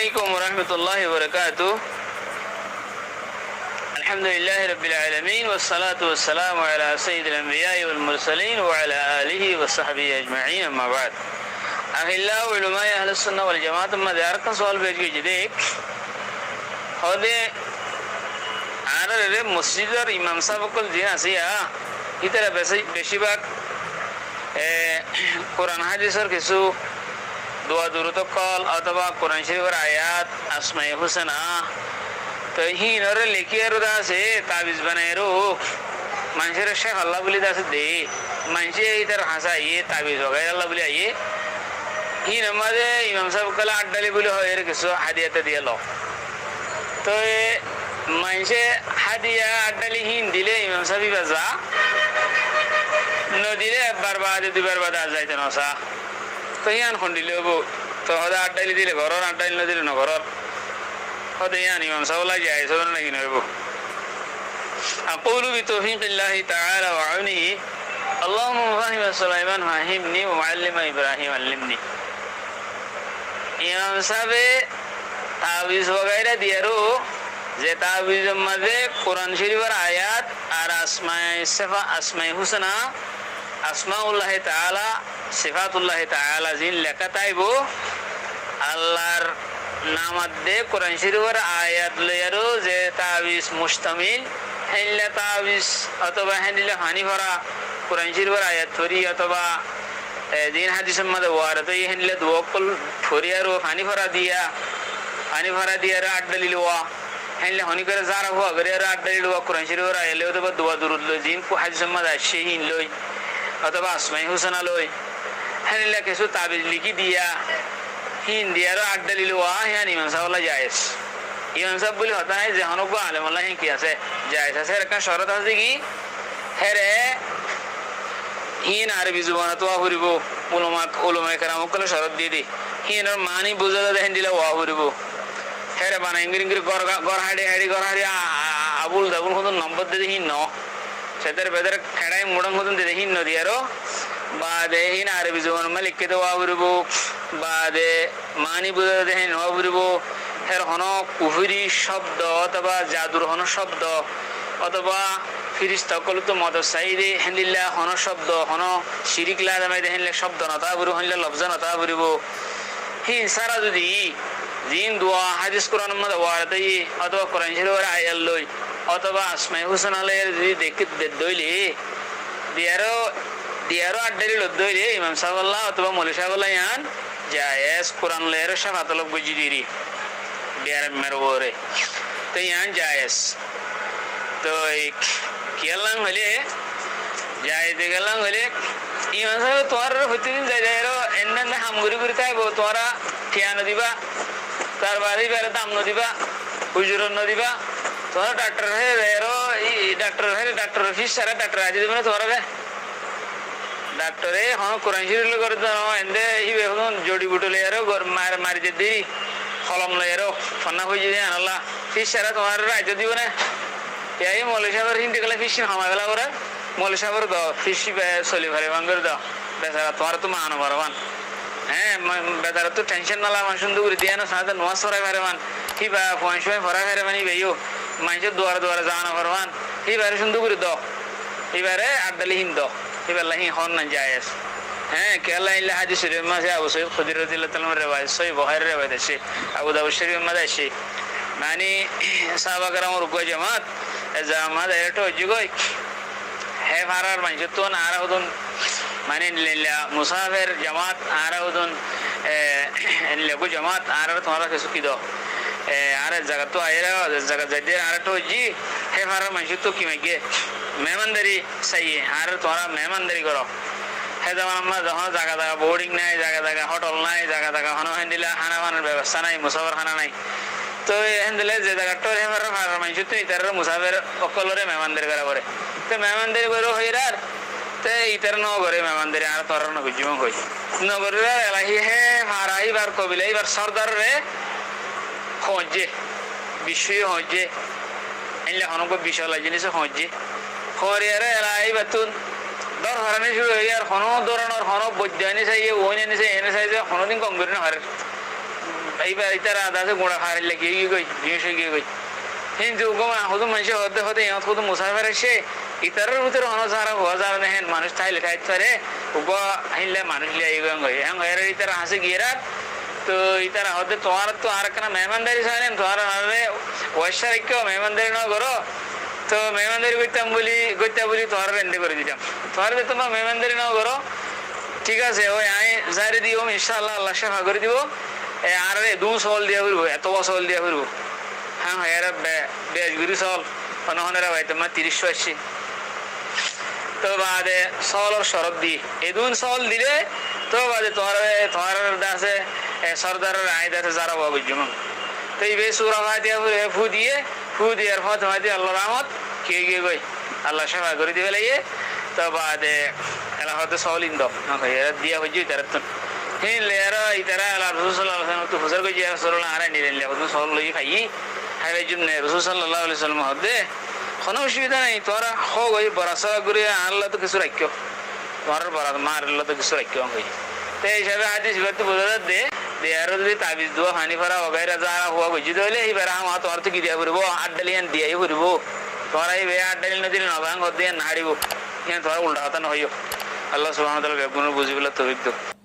عليكم ورحمة الله وبركاته. الحمد لله رب العالمين والصلاة والسلام على سيد الأنبياء والمرسلين وعلى آله وصحبه أجمعين. أما بعد، أخلاء علماء أهل السنة والجماعة ما دارك سؤال بيجي جديك هذا أنا مسجد الإمام صاحب كل دين أسيا إتلا بشيبك قرآن حديث كسو دعاء درود قال أتبع قرآن شريف آيات أسماء الحسنى तो ही नर लेके रुदा से ताबिज बनाए रो मंशर शेख अल्लाह बोली दास दे मंशे इधर हंसा ये ताबिज हो गया अल्लाह बोली ये ही नमाज़े इमाम साहब कल अड्डाली बोली हो यार किसो हदियत दिया लो तो ये मंशे हदिया अड्डाली ही दिले इमाम साहब ही बजा नो दिले बर्बाद आ जाए तो नौसा तो यान खुंडिले वो तो हदा अड्डाली दिले घरों अड्डाली न दिले न घरों هذا يعني من سولا جاي سولا ينبو. أقول بتوفيق الله تعالى وعونه اللهم فهم سليمان فهمني ومعلم إبراهيم علمني. إمام صاحب تعويذ وغيره ديارو زي تعويذ مذ قرآن شريف آيات আর আসমায়ে হুসনা আসমাউল্লাহ তাআলা সিফাতুল্লাহ তাআলা জিন লেখা তাইবো আল্লাহর নামাত দে কোরআন শরীফের আয়াত লয়ারো যে তাবিজ মুশতামিল হেল্লা তাবিজ অথবা হেল্লা হানি ভরা কোরআন শরীফের আয়াত ধরি অথবা দিন হাদিসের মধ্যে ওয়ারত এই হেল্লা দুয়াকল ফরিয়ারো হানি ভরা দিয়া আড্ডালি লওয়া হেল্লা হানি করে যারা হওয়া করে আড্ডালি লওয়া কোরআন শরীফের আয়াত লয় অথবা দুয়া দুরুদ লয় জিন কো হাদিসের মধ্যে আসে হিন লয় অথবা আসমায়ে হুসনা লয় হেল্লা কিছু তাবিজ লিখি দিয়া হিন্দিয়ারও আড্ডালি লোয়া হ্যাঁ ইমাম সাহেব জায়েজ ইমাম সাহেব বলে হতা নাই যে হনক আলেম আল্লাহ কি আছে জায়েজ আছে একটা শরত আছে কি হেরে হিন আরবি জুবান তো হরিব উলামা کرام কল শরত দিয়ে দি হিনর মানি বুঝা দে হিন্দিলা ওয়া হরিব হেরে বানা ইংরি গর হাড়ি আবুল দাবুল হদন নম্বর দে হিন ন সেদের বেদর খেড়াই মুড়ং হদন দে হিন ন দিয়ারো বাদে হিন আরবি জুবান মালিক কে ওয়া হরিব বাদে মানি বুঝা দেখেন নবরিব হের হন কুফরি শব্দ অথবা জাদুর হন শব্দ অথবা ফিরিস্তা কলুত মদ সাইদে হেন্দিল্লা হন শব্দ হন শিরিক লাদামাই দেখেন শব্দ নতা বরিব হইলা লফজ নতা বরিব হি সারা যদি জিন দোয়া হাদিস কোরআন মধ্যে ওয়ারতাই অথবা কোরআন শরীফের আয়াত লই অথবা আসমায়ে হুসনা লই যদি দেখতে দইলে দিয়ারো আড্ডারি লদইলে ইমাম সাহেব আল্লাহ অথবা মৌলভী সাহেব আল্লাহ ইয়ান জায়েজ কুরআন লের শাফাতলব গুজিদিরি বিয়ার মেরওরে তো ইয়ান জায়েজ তো কিয়ালাং হলে যাই দেখালাং হলে ইমান সাহেব তোমার প্রতিদিন যাইরো এন্না হামগুরি করে তাইবো তোমরা ঠিয়ানো দিবা তার বাড়ি বেড়ে দাম দিবা হুজুর দিবা তোমরা ডাক্তার হয়ে যাইরো ডাক্তার ফিস সারা ডাক্তার আজ দিবে না তোমরা ডাক্তারে হ্যাঁ কোরআন শরীফ করে এন্দে হিবে হন জড়ি বুটো লয়ারো মারি যে দিই কলম লয়ারো ফন্না হয়ে যদি আনাল্লাহ ফিস সারা তোমার রাজ্য দিব না এই মৌলভী সাহেবের হিন্দি গেলে ফিস হামাগেলা করে মৌলভী সাহেবের দাও ফিস চলি ভারে বাঙ্গর দাও বেচারা তোমার তো মানো ভারবান হ্যাঁ বেচারা তো টেনশন নালা মান সুন্দর করে দিয়ে না সাথে নোয়াজ ফরাই ভারেবান হিবা পয়েন্ট সময় ফরাই ভারেবান হিবাইও মানুষের দুয়ারে জানা ভারবান হিবারে সুন্দর করে দাও হিবারে আড্ডালি হিন দাও হিবাল্লাহি হন না জায়েজ হ্যাঁ কেলা ইল্লা হাদিস শরীফ মাঝে আবু সাইদ খুদরি রাদিয়াল্লাহু তাআলা রিওয়ায়াত সহিহ বুখারী রিওয়ায়াত আছে আবু দাউদ শরীফ মাঝে আছে মানে সাহাবা کرامর রুকু জামাত জামাত এটো জুগই হে ফারার মানে তো না আরাউদন মানে মুসাফির জামাত আরাউদন লেগু জামাত আর তোমরা কিছু কি দাও আর জায়গা তো আইরা জায়গা যাইতে আর তো জি হে ফারার মানে তো কি মাইকে মেহমানদারি চাই আর তোমরা মেহমানদারি করো হে যেমন আমরা যখন জায়গা বোর্ডিং নাই জায়গা হোটেল নাই জায়গা হন হেন্দিলা খানা বানানোর ব্যবস্থা নাই মুসাফির খানা নাই তো হেন্দিলে যে জায়গাটা হেফার ফারার মানুষ তো ইতার মুসাফির অকলরে মেহমানদারি করা করে তো মেহমানদারি করে হইরার তো ইতার ন করে মেহমানদারি আর তোর নগুজিম হই নগরে এলাহি হে ফারাই বার কবিলাই বার সর্দার রে হজে বিশ্ব হজে এলে হনক বিশাল জিনিস হজে হরিয়ারে এলাই বাতুন দর হরানি শুরু হয়ে আর হন ধরনের হন বৈদ্যানি চাইয়ে ওইনি চাই এনে চাই যে হনদিন কম করে না হরের এইবার ইতারা আদাতে গোড়া খারিলে গিয়ে গই জিনিস গিয়ে গই কিন্তু গোমা হদু মানুষ হতে হতে ইহত হদু মুসাফির এসে ইতারের ভিতরে অনসারা হওয়া যাবে না হেন মানুষ থাইলে খাইতে পারে উপ হিনলে মানুষ লিয়ে গং গই হ্যাঁ এর ইতারা হাসি গিয়েরাত তো ইতারা হতে তোমার তো আর কেন মেহমানদারি চাইলেন তোমার ওয়াশারিক্য মেহমানদারি না করো তো মেহমানদারি করতে বলি তোমার রেন্ডি করে দিতাম তোমার তোমার মেহমানদারি না করো ঠিক আছে ওই আমি জারি দিব ইনশাআল্লাহ আল্লাহ শেফা করে দিব আর দু সল দিয়া ফিরবো এত সল দিয়া ফিরবো হ্যাঁ এরা বেজগুড়ি সল অনহনেরা ভাই তোমার 30 আসছি তো বাদে সলর শরৎ দিয়ে এদুন সল দিলে তো বাদে তোমার দাসে সর্দারের আয় দাসে যারা বাবু যেমন তো এই বে সুরা ফাতিহা ফু দিয়ার ফাতিহা দিয়ে আল্লাহ রহমত কে গিয়ে গই আল্লাহ শেফা করে দিবে লাগিয়ে তো বাদে এলা হয়তো সলিন দাও এরা দিয়া হয়ে যাই তারা তো হ্যাঁ লেয়ারা ইতারা আল্লাহ রসুল সাল্লাহ তো হুসার করে জিয়া সরলা আরে নিলেন সল লই খাই খাইবার জন্য রসুল সাল্লাহ আলি সাল্লাম হতে কোনো অসুবিধা নেই তোরা হোক ওই বরাসরা করে আনলে তো কিছু রাখিও তোমার বরাত মারলে তো কিছু রাখিও হই তো এই হিসাবে হাদিস তো বোঝা দে দেয়ার যদি তাবিজ দোয়া হানি ফারা অগাইরা যারা হওয়া বুঝি দিলে এইবার আমার তোমার তো কি দিয়া ফুরবো আড্ডালিয়ান দিয়াই ফুরবো তোমার এই বে আড্ডালি নদীর নবাং দিয়ে নাড়িব তোমার উল্টা কথা নহইও আল্লাহ সুবহানাহু ওয়া তাআলা বুঝিবলা তৌফিক দাও।